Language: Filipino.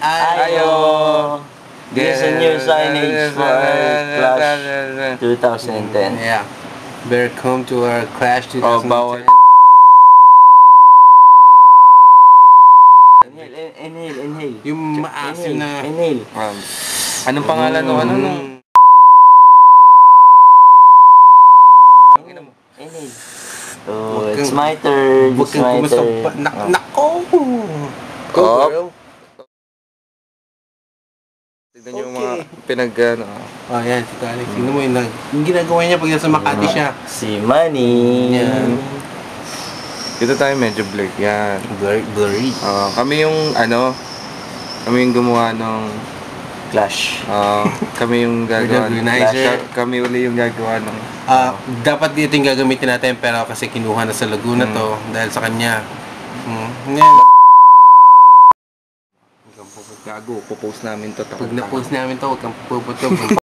Ayo. This is a new signage for Clash 2010. Yeah. Welcome to our Clash 2010. Bawal. Inhale. Yung maasim na... Inhale. Anong pangalan nung Inhale. So, it's my turn. It's my turn. Nako! Go, girl. Tignan niyo yung mga pinag-ano. Oh, yan. Tito Alex. Tignan mo yung ginagawa niya pag nasa Makati siya. Si Manny. Yan. Dito tayo medyo blurred. Yan. Blurry. Kami yung kami yung gumawa ng Clash. kami yung gagawa ng Organizer. Kami uli yung gagawa ng Dapat dito yung gagamitin natin pero kasi kinuha na sa Laguna to dahil sa kanya. Ngayon. gago, popost namin to. Pag na-post namin to, huwag kang puputok.